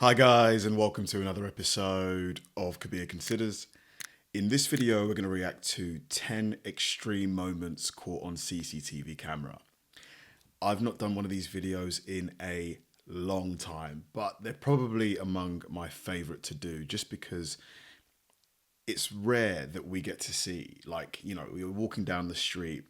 Hi guys, and welcome to another episode of Kabir Considers. In this video, we're going to react to 10 extreme moments caught on CCTV camera. I've not done one of these videos in a long time, but they're probably among my favorite to do just because it's rare that we get to see, you're walking down the street.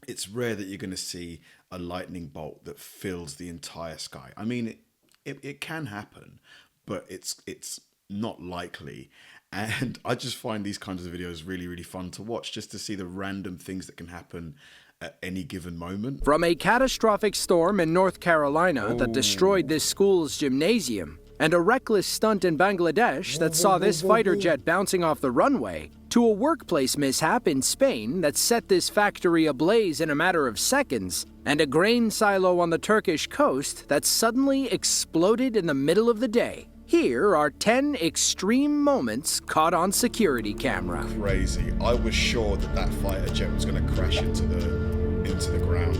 It's rare that you're going to see a lightning bolt that fills the entire sky. I mean, it can happen, but it's not likely. And I just find these kinds of videos really, really fun to watch, just to see the random things that can happen at any given moment. From a catastrophic storm in North Carolina that destroyed this school's gymnasium, and a reckless stunt in Bangladesh that saw this fighter jet bouncing off the runway, to a workplace mishap in Spain that set this factory ablaze in a matter of seconds, and a grain silo on the Turkish coast that suddenly exploded in the middle of the day. Here are 10 extreme moments caught on security camera. Crazy. I was sure that fighter jet was going to crash into the ground.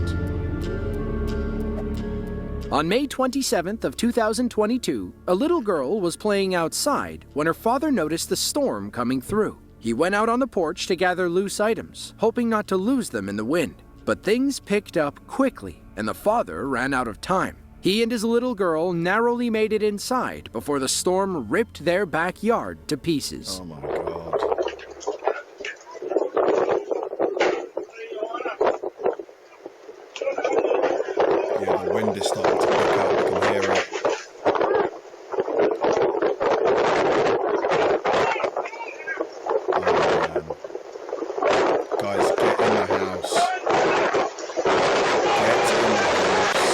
On May 27th of 2022, a little girl was playing outside when her father noticed the storm coming through. He went out on the porch to gather loose items, hoping not to lose them in the wind. But things picked up quickly, and the father ran out of time. He and his little girl narrowly made it inside before the storm ripped their backyard to pieces. Oh my God. Yeah, the wind is starting to pick up, you can hear it. Guys, get in the house. Get in the house.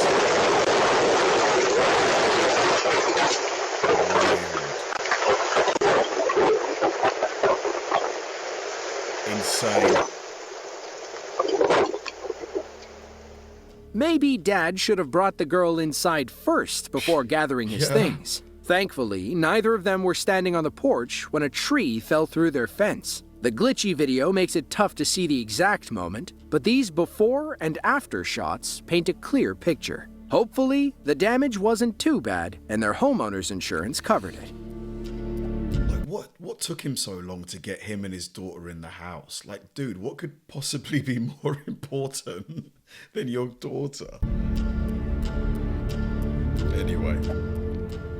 Insane. Maybe Dad should have brought the girl inside first before gathering his things. Thankfully, neither of them were standing on the porch when a tree fell through their fence. The glitchy video makes it tough to see the exact moment, but these before and after shots paint a clear picture. Hopefully, the damage wasn't too bad and their homeowner's insurance covered it. Like, what took him so long to get him and his daughter in the house? Like, dude, what could possibly be more important than your daughter? Anyway.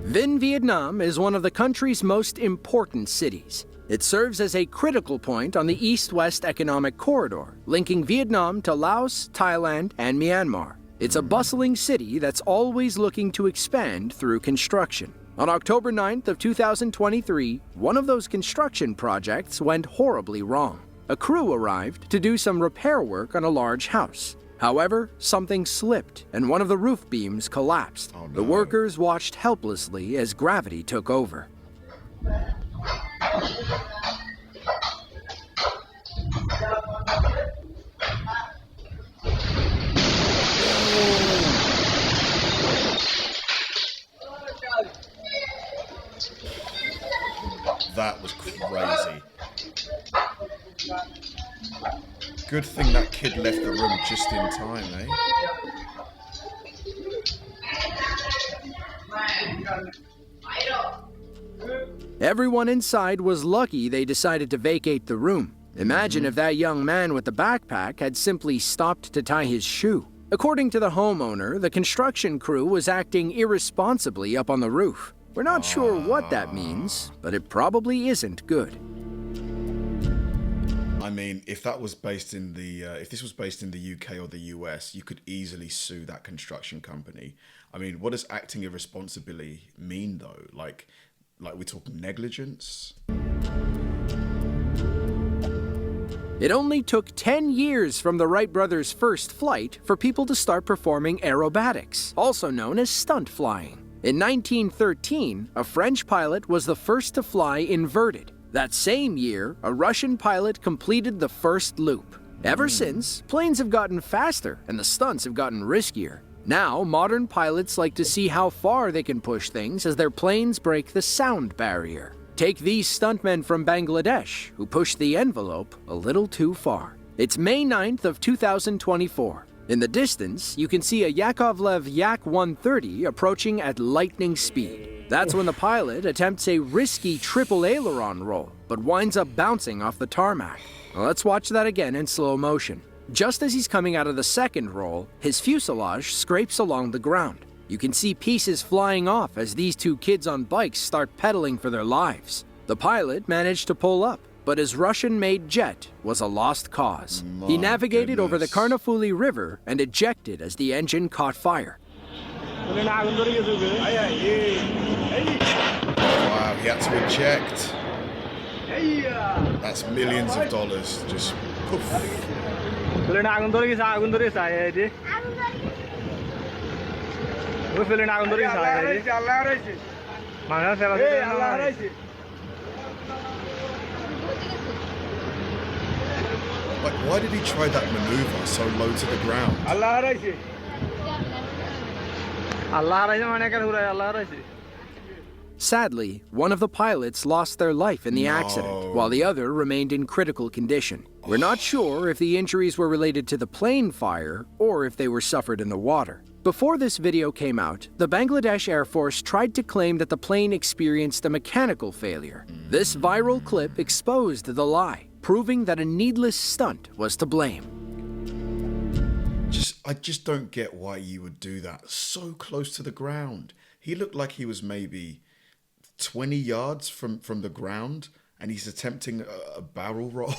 Vinh, Vietnam is one of the country's most important cities. It serves as a critical point on the east-west economic corridor, linking Vietnam to Laos, Thailand, and Myanmar. It's a bustling city that's always looking to expand through construction. On October 9th of 2023, one of those construction projects went horribly wrong. A crew arrived to do some repair work on a large house. However, something slipped and one of the roof beams collapsed. Oh, no. The workers watched helplessly as gravity took over. That was crazy. Good thing that kid left the room just in time, eh? Everyone inside was lucky they decided to vacate the room. Imagine if that young man with the backpack had simply stopped to tie his shoe. According to the homeowner, the construction crew was acting irresponsibly up on the roof. We're not sure what that means, but it probably isn't good. I mean, if this was based in the UK or the US, you could easily sue that construction company. I mean, what does acting irresponsibly mean though? Like we're talking negligence? It only took 10 years from the Wright brothers' first flight for people to start performing aerobatics, also known as stunt flying. In 1913, a French pilot was the first to fly inverted. That same year, a Russian pilot completed the first loop. Ever since, planes have gotten faster and the stunts have gotten riskier. Now, modern pilots like to see how far they can push things as their planes break the sound barrier. Take these stuntmen from Bangladesh, who pushed the envelope a little too far. It's May 9th of 2024. In the distance, you can see a Yakovlev Yak-130 approaching at lightning speed. That's when the pilot attempts a risky triple aileron roll, but winds up bouncing off the tarmac. Let's watch that again in slow motion. Just as he's coming out of the second roll, his fuselage scrapes along the ground. You can see pieces flying off as these two kids on bikes start pedaling for their lives. The pilot managed to pull up, but his Russian-made jet was a lost cause. He navigated over the Karnafuli River and ejected as the engine caught fire. Wow, he had to eject. That's millions of dollars, just poof. Like, why did he try that maneuver so low to the ground? Sadly, one of the pilots lost their life in the accident, while the other remained in critical condition. We're not sure if the injuries were related to the plane fire or if they were suffered in the water. Before this video came out, the Bangladesh Air Force tried to claim that the plane experienced a mechanical failure. This viral clip exposed the lie, proving that a needless stunt was to blame. I just don't get why you would do that so close to the ground. He looked like he was maybe 20 yards from the ground, and he's attempting a barrel roll.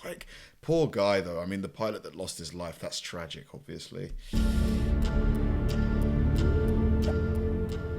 Like, poor guy though. I mean, the pilot that lost his life, that's tragic, obviously.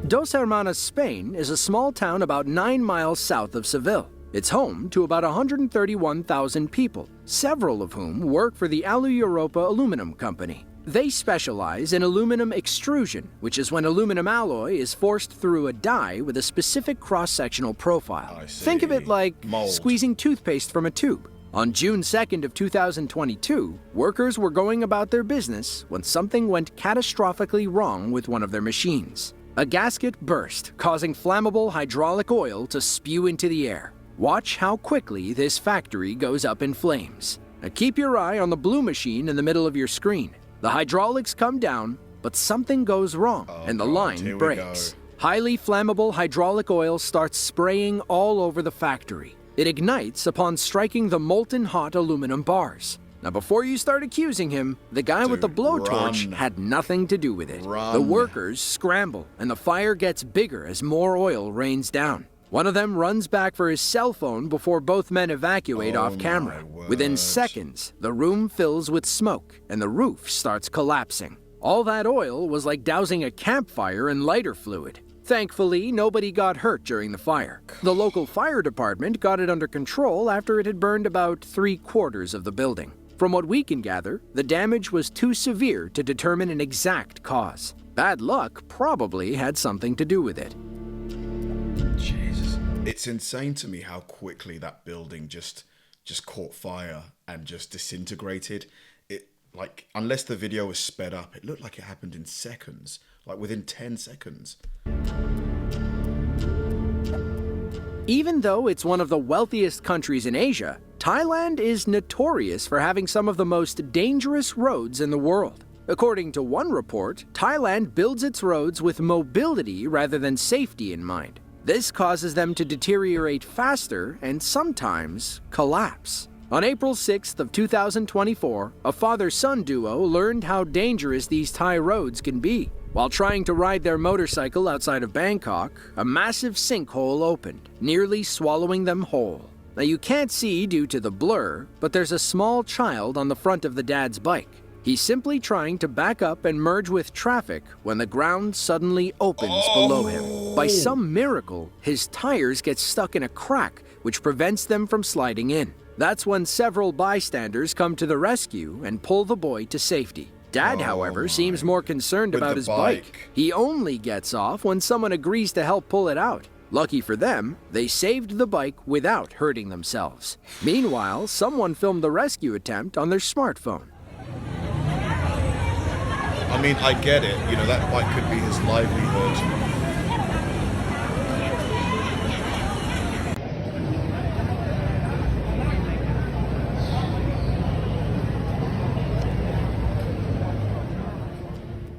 Dos Hermanas, Spain is a small town about 9 miles south of Seville. It's home to about 131,000 people, several of whom work for the Alu Europa Aluminum Company. They specialize in aluminum extrusion, which is when aluminum alloy is forced through a die with a specific cross-sectional profile. Think of it like squeezing toothpaste from a tube. On June 2nd of 2022, workers were going about their business when something went catastrophically wrong with one of their machines. A gasket burst, causing flammable hydraulic oil to spew into the air. Watch how quickly this factory goes up in flames. Now keep your eye on the blue machine in the middle of your screen. The hydraulics come down, but something goes wrong, and the line breaks. Highly flammable hydraulic oil starts spraying all over the factory. It ignites upon striking the molten hot aluminum bars. Now, before you start accusing him, the guy with the blowtorch had nothing to do with it. The workers scramble, and the fire gets bigger as more oil rains down. One of them runs back for his cell phone before both men evacuate off camera. Within seconds, the room fills with smoke, and the roof starts collapsing. All that oil was like dousing a campfire in lighter fluid. Thankfully, nobody got hurt during the fire. The local fire department got it under control after it had burned about 3/4 of the building. From what we can gather, the damage was too severe to determine an exact cause. Bad luck probably had something to do with it. Jesus. It's insane to me how quickly that building just caught fire and just disintegrated. It, like, unless the video was sped up, it looked like it happened in seconds, like within 10 seconds. Even though it's one of the wealthiest countries in Asia, Thailand is notorious for having some of the most dangerous roads in the world. According to one report, Thailand builds its roads with mobility rather than safety in mind. This causes them to deteriorate faster and sometimes collapse. On April 6th of 2024, a father-son duo learned how dangerous these Thai roads can be. While trying to ride their motorcycle outside of Bangkok, a massive sinkhole opened, nearly swallowing them whole. Now you can't see due to the blur, but there's a small child on the front of the dad's bike. He's simply trying to back up and merge with traffic when the ground suddenly opens below him. By some miracle, his tires get stuck in a crack, which prevents them from sliding in. That's when several bystanders come to the rescue and pull the boy to safety. Dad, however, seems more concerned about his bike. He only gets off when someone agrees to help pull it out. Lucky for them, they saved the bike without hurting themselves. Meanwhile, someone filmed the rescue attempt on their smartphone. I mean, I get it. You know, that bike could be his livelihood.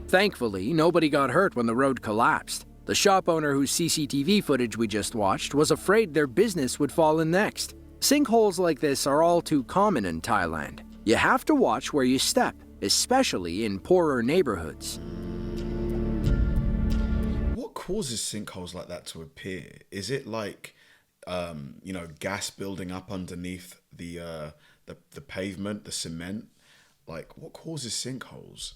Thankfully, nobody got hurt when the road collapsed. The shop owner whose CCTV footage we just watched was afraid their business would fall in next. Sinkholes like this are all too common in Thailand. You have to watch where you step, especially in poorer neighborhoods. What causes sinkholes like that to appear? Is it like, gas building up underneath the pavement, the cement? Like, what causes sinkholes?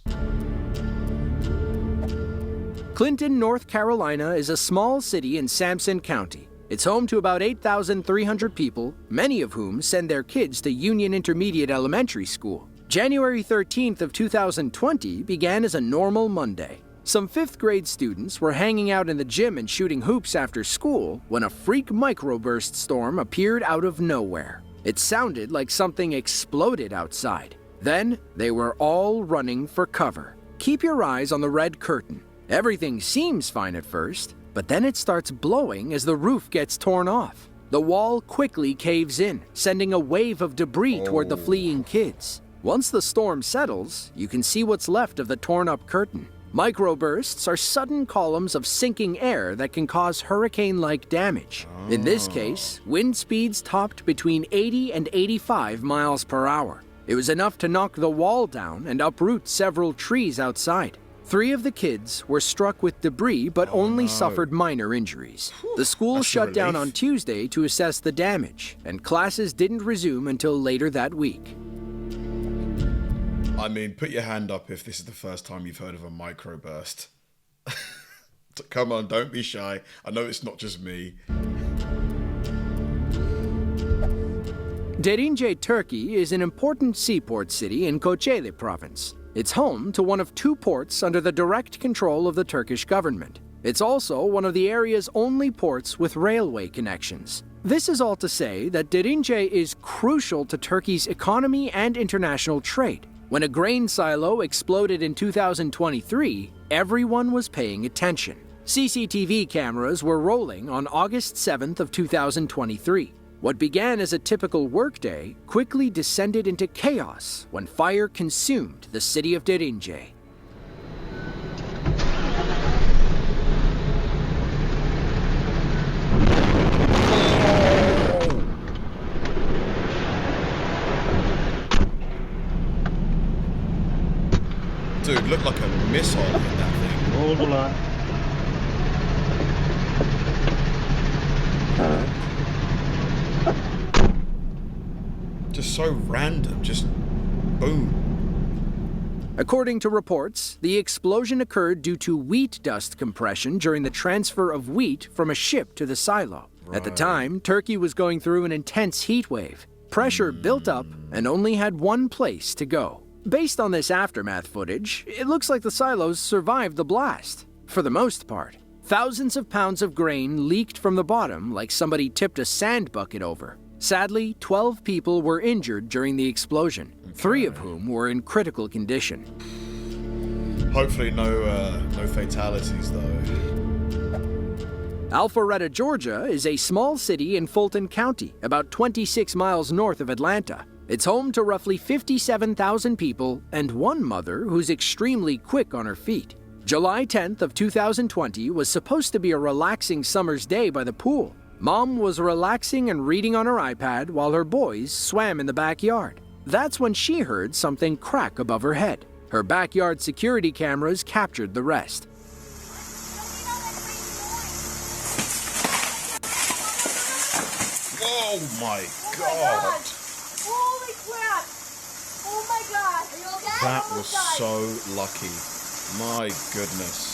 Clinton, North Carolina is a small city in Sampson County. It's home to about 8,300 people, many of whom send their kids to Union Intermediate Elementary School. January 13th of 2020 began as a normal Monday. Some 5th grade students were hanging out in the gym and shooting hoops after school when a freak microburst storm appeared out of nowhere. It sounded like something exploded outside. Then they were all running for cover. Keep your eyes on the red curtain. Everything seems fine at first, but then it starts blowing as the roof gets torn off. The wall quickly caves in, sending a wave of debris toward the fleeing kids. Once the storm settles, you can see what's left of the torn-up curtain. Microbursts are sudden columns of sinking air that can cause hurricane-like damage. In this case, wind speeds topped between 80 and 85 miles per hour. It was enough to knock the wall down and uproot several trees outside. 3 of the kids were struck with debris but only suffered minor injuries. The school shut down on Tuesday to assess the damage, and classes didn't resume until later that week. I mean, put your hand up if this is the first time you've heard of a microburst. Come on, don't be shy. I know it's not just me. Derince, Turkey is an important seaport city in Kocaeli province. It's home to one of 2 ports under the direct control of the Turkish government. It's also one of the area's only ports with railway connections. This is all to say that Derince is crucial to Turkey's economy and international trade. When a grain silo exploded in 2023, everyone was paying attention. CCTV cameras were rolling on August 7th of 2023. What began as a typical workday quickly descended into chaos when fire consumed the city of Derince. Dude, looked like a missile hit that thing. Hold on. Just so random, just boom. According to reports, the explosion occurred due to wheat dust compression during the transfer of wheat from a ship to the silo. At the time, Turkey was going through an intense heat wave. Pressure built up and only had one place to go. Based on this aftermath footage, it looks like the silos survived the blast, for the most part. Thousands of pounds of grain leaked from the bottom like somebody tipped a sand bucket over. Sadly, 12 people were injured during the explosion, 3 of whom were in critical condition. Hopefully no fatalities though. Alpharetta, Georgia is a small city in Fulton County, about 26 miles north of Atlanta. It's home to roughly 57,000 people and one mother who's extremely quick on her feet. July 10th of 2020 was supposed to be a relaxing summer's day by the pool. Mom was relaxing and reading on her iPad while her boys swam in the backyard. That's when she heard something crack above her head. Her backyard security cameras captured the rest. Oh my god! Holy crap! Oh my god! Are you okay? That was so lucky. My goodness.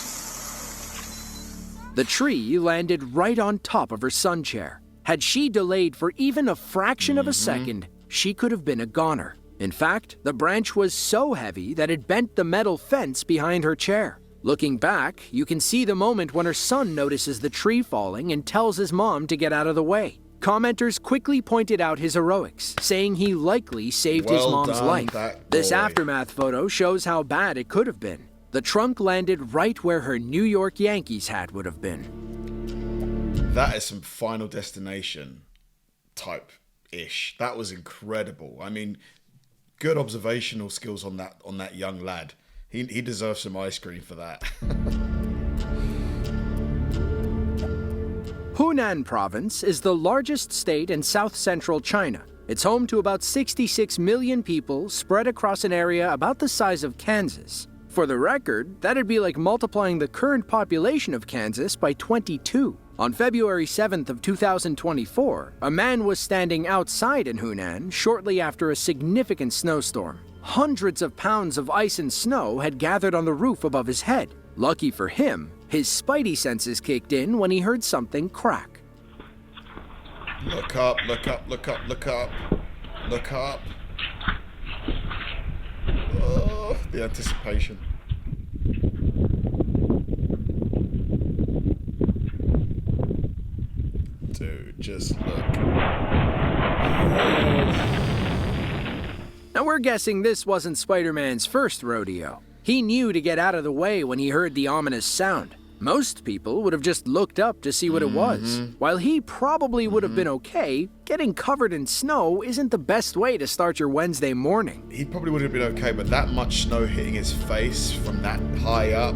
The tree landed right on top of her sun chair. Had she delayed for even a fraction of a second, she could have been a goner. In fact, the branch was so heavy that it bent the metal fence behind her chair. Looking back, you can see the moment when her son notices the tree falling and tells his mom to get out of the way. Commenters quickly pointed out his heroics, saying he likely saved his mom's life. This aftermath photo shows how bad it could have been. The trunk landed right where her New York Yankees hat would have been. That is some Final Destination type-ish. That was incredible. I mean, good observational skills on that young lad. He deserves some ice cream for that. Hunan province is the largest state in south-central China. It's home to about 66 million people spread across an area about the size of Kansas. For the record, that'd be like multiplying the current population of Kansas by 22. On February 7th of 2024, a man was standing outside in Hunan shortly after a significant snowstorm. Hundreds of pounds of ice and snow had gathered on the roof above his head. Lucky for him, his spidey senses kicked in when he heard something crack. Look up, look up, look up, look up, look up. Oh, the anticipation. Dude, just look. Now we're guessing this wasn't Spider-Man's first rodeo. He knew to get out of the way when he heard the ominous sound. Most people would have just looked up to see what it was. While he probably would have been okay, getting covered in snow isn't the best way to start your Wednesday morning. He probably would have been okay, but that much snow hitting his face from that high up,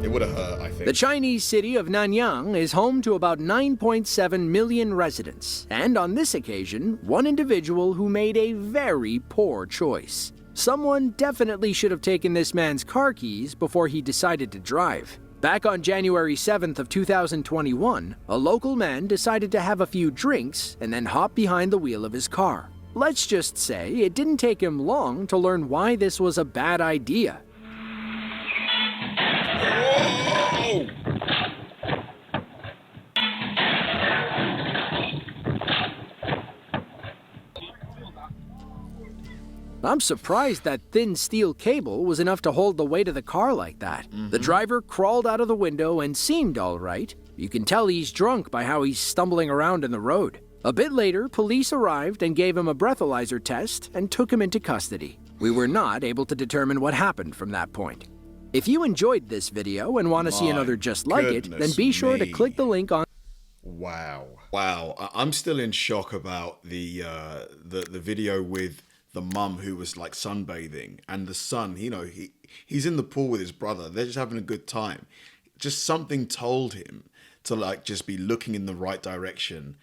it would have hurt, I think. The Chinese city of Nanyang is home to about 9.7 million residents, and on this occasion, one individual who made a very poor choice. Someone definitely should have taken this man's car keys before he decided to drive. Back on January 7th of 2021, a local man decided to have a few drinks and then hop behind the wheel of his car. Let's just say it didn't take him long to learn why this was a bad idea. Whoa! I'm surprised that thin steel cable was enough to hold the weight of the car like that. The driver crawled out of the window and seemed all right. You can tell he's drunk by how he's stumbling around in the road. A bit later, police arrived and gave him a breathalyzer test and took him into custody. We were not able to determine what happened from that point. If you enjoyed this video and want to see another just like it, then be sure to click the link on... Wow. I'm still in shock about the video with the mum who was like sunbathing, and the son, he's in the pool with his brother. They're just having a good time. Just something told him to like just be looking in the right direction,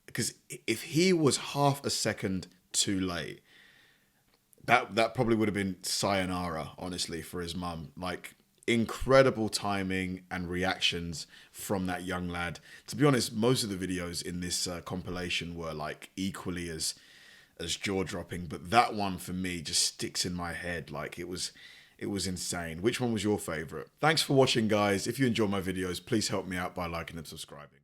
because if he was half a second too late, that probably would have been sayonara, honestly, for his mum. Like, incredible timing and reactions from that young lad. To be honest, most of the videos in this compilation were like equally as jaw-dropping, but that one for me just sticks in my head. Like, it was insane. Which one was your favorite? Thanks for watching, guys. If you enjoy my videos, please help me out by liking and subscribing.